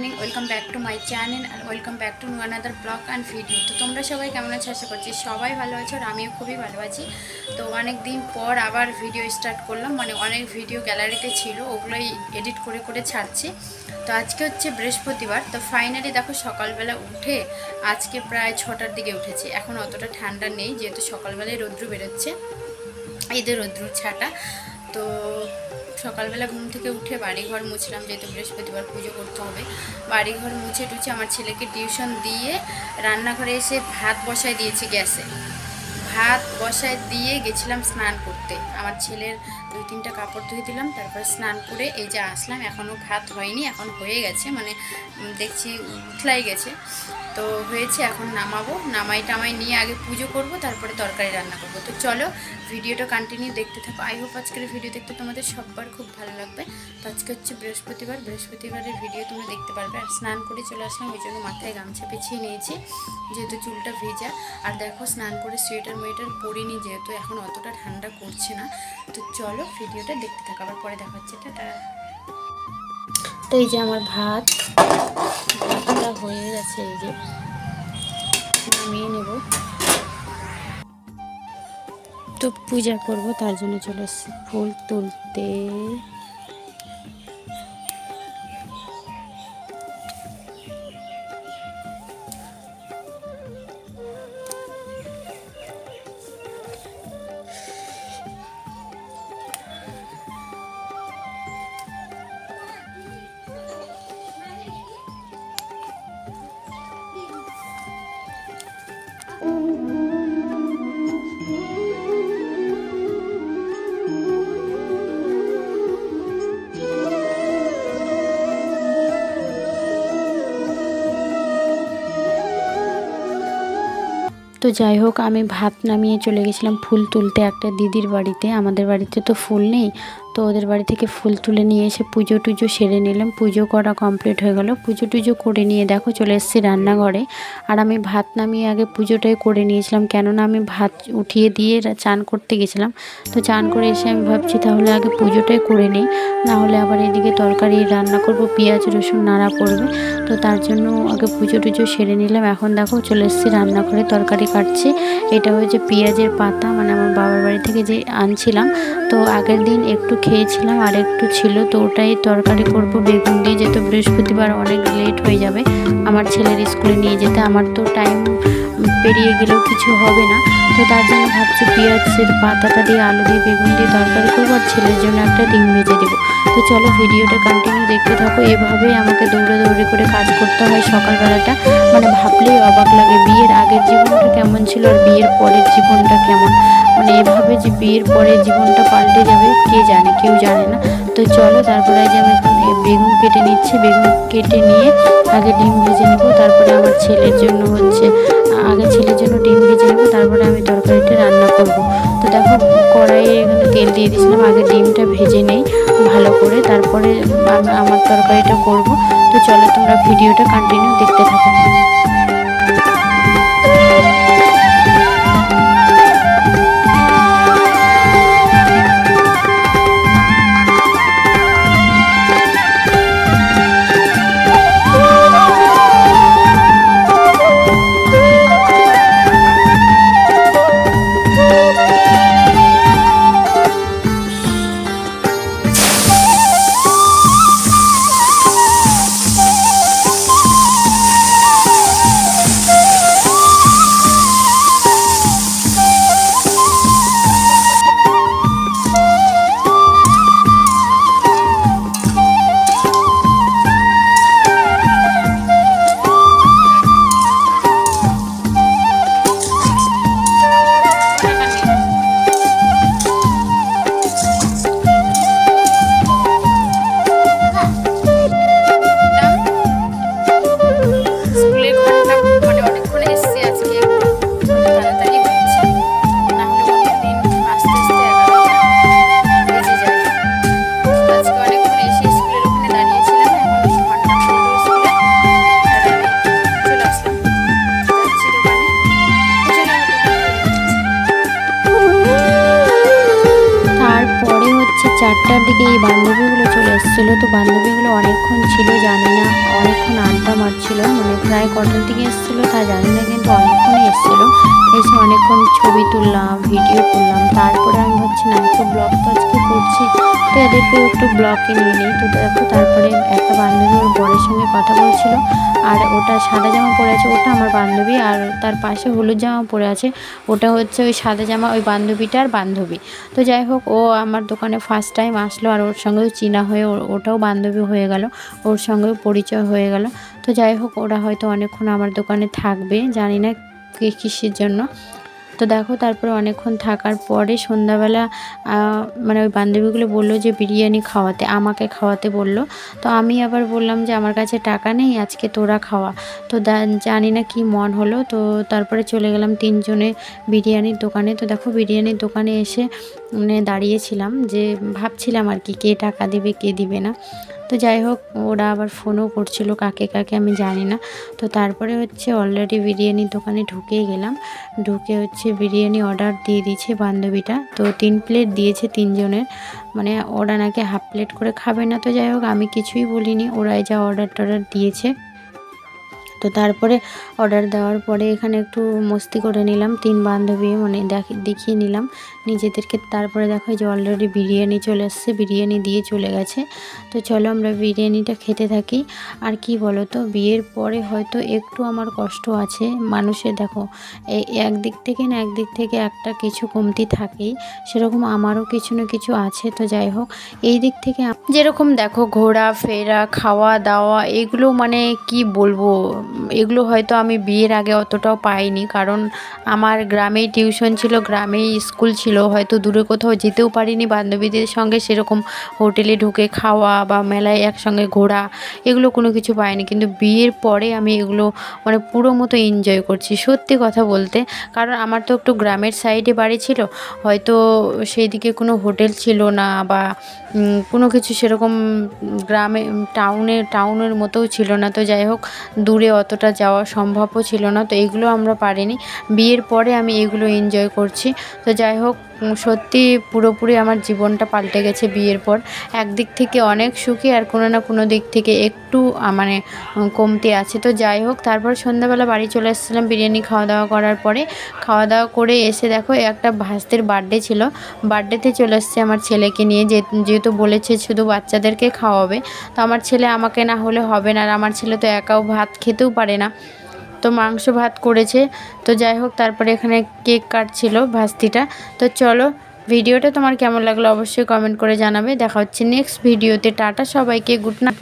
Morning, welcome back to my channel আর welcome back to new another blog and video. তো তোমরা সবাই কেমন আছো? আশা করছি সবাই ভালো আছো আর আমিও খুবই ভালো আছি। তো অনেক দিন পর আবার ভিডিও স্টার্ট করলাম, মানে অনেক ভিডিও গ্যালারিতে ছিল, ওগুলোই এডিট করে করে ছাড়ছি। তো আজকে হচ্ছে বৃহস্পতিবার। তো ফাইনালি দেখো সকালবেলা উঠে আজকে প্রায় 6টার দিকে উঠেছি। এখন অতটা ঠান্ডা নেই যেহেতু সকালবেলায় রৌদ্র বেরোচ্ছে, ঈদের রৌদ্র ছাটা। তো সকালবেলা ঘুম থেকে উঠে বাড়িঘর মুছলাম, যেহেতু বৃহস্পতিবার পুজো করতে হবে। বাড়িঘর মুছে টুছে আমার ছেলেকে টিউশন দিয়ে রান্নাঘরে এসে ভাত বসায় দিয়েছি গ্যাসে। ভাত বসায় দিয়ে গেছিলাম স্নান করতে। আমার ছেলের 2-3টা কাপড় ধুয়ে দিলাম, তারপর স্নান করে এই যে আসলাম। এখনও ভাত হয়নি, এখন হয়ে গেছে, মানে দেখছি উঠলাই গেছে। তো হয়েছে, এখন নামাবো। নামাই টামাই নিয়ে আগে পুজো করব, তারপরে তরকারি রান্না করব। তো চলো ভিডিওটা কন্টিনিউ দেখতে থাকো। আই হোপ আজকের ভিডিও দেখতে তোমাদের সবার খুব ভালো লাগবে। তো আজকে হচ্ছে বৃহস্পতিবার, বৃহস্পতিবারের ভিডিও তোমরা দেখতে পারবে। আর স্নান করে চলে আসলাম, ওই জন্য মাথায় গামছা পেঁচিয়ে নিয়েছি যেহেতু চুলটা ভেজা। আর দেখো স্নান করে সোয়েটার মোয়েটার পরিনি যেহেতু এখন অতটা ঠান্ডা করছে না। তো চলো ভিডিওটা দেখতে থাকো, আবার পরে দেখা হচ্ছে। টাটা। তো এই যে আমার ভাতটা হয়ে গেছে, এই যে নামিয়ে নেব। তো পূজা করব, তার জন্য চলে এসেছি ফুল তুলতে। তো যাই হোক, আমি ভাত নামিয়ে চলে গেছিলাম ফুল তুলতে একটা দিদির বাড়িতে। আমাদের বাড়িতে তো ফুল নেই, তো ওদের বাড়ি থেকে ফুল তুলে নিয়ে এসে পুজো টুজো সেরে নিলাম। পুজো করা কমপ্লিট হয়ে গেল। পুজো টুজো করে নিয়ে দেখো চলে এসেছি রান্নাঘরে। আর আমি ভাত নামিয়ে আগে পুজোটাই করে নিয়েছিলাম, কেননা আমি ভাত উঠিয়ে দিয়ে চান করতে গেছিলাম। তো চান করে এসে আমি ভাবছি তাহলে আগে পুজোটাই করে নিই, নাহলে আবার এদিকে তরকারি রান্না করব, পেঁয়াজ রসুন নাড়া পড়বে। তো তার জন্য আগে পুজো টুজো সেরে নিলাম। এখন দেখো চলে এসেছি রান্নাঘরে, তরকারি কাটছি। এটা হচ্ছে পেঁয়াজের পাতা, মানে আমার বাবার বাড়ি থেকে যে আনছিলাম। তো আগের দিন একটু খেয়েছিলাম আর একটু ছিল, তো ওটাই তরকারি করব বেগুন দিয়ে, যেহেতু বৃহস্পতিবার অনেক লেট হয়ে যাবে আমার ছেলের স্কুলে নিয়ে যেতে। আমার তো টাইম পেরিয়ে গেলেও কিছু হবে না, তো তার জন্য ভাবছি পেঁয়াজের পাতাটা দিয়ে আলু দিয়ে বেগুন দিয়ে তরকারি করবো আর ছেলের জন্য একটা ডিম ভেজে দেবো। তো চলো ভিডিওটা কন্টিনিউ দেখতে থাকো। এভাবেই আমাকে দৌড়ে করে কাজ করতে হয় সকালবেলাটা, মানে ভাবলেই অবাক লাগে বিয়ের আগের জীবনটা কেমন ছিল আর বিয়ের পরের জীবনটা কেমন। মানে এভাবে যে বিয়ের পরের জীবনটা পাল্টে যাবে কে জানে, কেউ জানে না। তো চলো তারপরে যে আমি বেগুন কেটে নিচ্ছি, বেগুন কেটে নিয়ে আগে ডিম ভেজে নেব, তারপরে আমার ছেলের জন্য আগে ছেলের জন্য ডিম ভেজে নেবো, তারপরে আমি তরকারিটা রান্না করব। তো দেখো কড়াইয়ে এখানে তেল দিয়ে দিয়েছিলাম, আগে ডিমটা ভেজে নেই ভালো করে, তারপরে আমার তরকারিটা করব। তো চলো তোমরা ভিডিওটা কন্টিনিউ দেখতে থাকো। 1টার দিকে এই বান্ধবীগুলো চলে এসেছিলো। তো বান্ধবীগুলো অনেকক্ষণ ছিল, জানি না, অনেকক্ষণ আড্ডা মারছিল, মানে প্রায় কটার দিকে এসেছিলো তা জানি না, কিন্তু অনেকক্ষণই এসেছিলো। এসে অনেকক্ষণ ছবি তুললাম, ভিডিও করলাম। তারপরে আমি ভাবছি না, একটু ব্লগ তো আজকে করছি, তো এদেরকেও একটু ব্লগে নিয়ে নিই। তো দেখো তারপরে একটা বান্ধবী ওর বরের সঙ্গে কথা বলছিল, আর ওটা সাদা জামা পরে আছে, ওটা আমার বান্ধবী, আর তার পাশে হলুদ জামা পরে আছে, ওটা হচ্ছে ওই সাদা জামা ওই বান্ধবীটার বান্ধবী। তো যাই হোক, ও আমার দোকানে ফার্স্ট টাইম আসলো, আর ওর সঙ্গেও চেনা হয়ে ওটাও বান্ধবী হয়ে গেল, ওর সঙ্গেও পরিচয় হয়ে গেল। তো যাই হোক, ওরা হয়তো অনেকক্ষণ আমার দোকানে থাকবে, জানি না কিসের জন্য। তো দেখো তারপরে অনেকক্ষণ থাকার পরে সন্ধ্যাবেলা মানে ওই বান্ধবীগুলো বললো যে বিরিয়ানি খাওয়াতে, আমাকে খাওয়াতে বললো। তো আমি আবার বললাম যে আমার কাছে টাকা নেই, আজকে তোরা খাওয়া। তো জানি না কি মন হলো, তো তারপরে চলে গেলাম তিনজনে বিরিয়ানির দোকানে। তো দেখো বিরিয়ানির দোকানে এসে মানে দাঁড়িয়েছিলাম, যে ভাবছিলাম আর কি কে টাকা দিবে কে দিবে না। তো যাই হোক, ওরা আবার ফোনও করছিল কাকে কাকে আমি জানি না। তো তারপরে হচ্ছে অলরেডি বিরিয়ানির দোকানে ঢুকেই গেলাম, ঢুকে হচ্ছে বিরিয়ানি অর্ডার দিয়ে দিয়েছে বান্ধবীটা। তো 3 প্লেট দিয়েছে তিনজনের, মানে ওরা নাকি হাফ প্লেট করে খাবে না। তো যাই হোক, আমি কিছুই বলিনি, ওরাই যা অর্ডার দিয়েছে। তো তারপরে অর্ডার দেওয়ার পরে এখানে একটু মস্তি করে নিলাম 3 বান্ধবী, মানে দেখিয়ে নিলাম নিজেদেরকে। তারপরে দেখো যে অলরেডি বিরিয়ানি চলে এসছে, বিরিয়ানি দিয়ে চলে গেছে। তো চলো আমরা বিরিয়ানিটা খেতে থাকি। আর কি বলো তো, বিয়ের পরে হয়তো একটু আমার কষ্ট আছে। মানুষের দেখো একদিক থেকে একটা কিছু কমতি থাকেই, সেরকম আমারও কিছু না কিছু আছে। তো যাই হোক, এই দিক থেকে যেরকম দেখো ঘোরা ফেরা খাওয়া দাওয়া এগুলো মানে কি বলবো, এগুলো হয়তো আমি বিয়ের আগে অতটাও পাইনি, কারণ আমার গ্রামেই টিউশন ছিল, গ্রামেই স্কুল ছিল, হয়তো দূরে কোথাও যেতেও পারিনি বান্ধবীদের সঙ্গে, সেরকম হোটেলে ঢুকে খাওয়া বা মেলায় একসঙ্গে ঘোরা এগুলো কোনো কিছু পাইনি। কিন্তু বিয়ের পরে আমি এগুলো মানে পুরো মতো এনজয় করছি, সত্যি কথা বলতে। কারণ আমার তো একটু গ্রামের সাইডে বাড়ি ছিল, হয়তো সেই দিকে কোনো হোটেল ছিল না, বা কোনো কিছু সেরকম গ্রামে টাউনের মতোও ছিল না। তো যাই হোক, দূরে অতটা যাওয়া সম্ভবও ছিল না, তো এগুলো আমরা পারিনি। বিয়ের পরে আমি এগুলো এনজয় করছি। তো যাই হোক, সত্যি পুরোপুরি আমার জীবনটা পাল্টে গেছে বিয়ের পর। একদিক থেকে অনেক সুখী, আর কোনো না কোনো দিক থেকে একটু মানে কমতি আছে। তো যাই হোক, তারপর সন্ধ্যাবেলা বাড়ি চলে এসেছিলাম বিরিয়ানি খাওয়া দাওয়া করার পরে। খাওয়া দাওয়া করে এসে দেখো একটা ভাস্তের বার্থডে ছিল, বার্থডেতে চলে এসেছে আমার ছেলেকে নিয়ে, যেহেতু বলেছে শুধু বাচ্চাদেরকে খাওয়াবে। তো আমার ছেলে আমাকে না হলে হবে না, আর আমার ছেলে তো একাও ভাত খেতেও পারে না, তো মাংস ভাত করেছে। তো যাই হোক, তারপরে এখানে কেক কাটছিল ভাস্তিটা। তো চলো, ভিডিওটা তোমার কেমন লাগলো অবশ্যই কমেন্ট করে জানাবে। দেখা হচ্ছে নেক্সট ভিডিওতে। টাটা সবাইকে, গুড নাইট।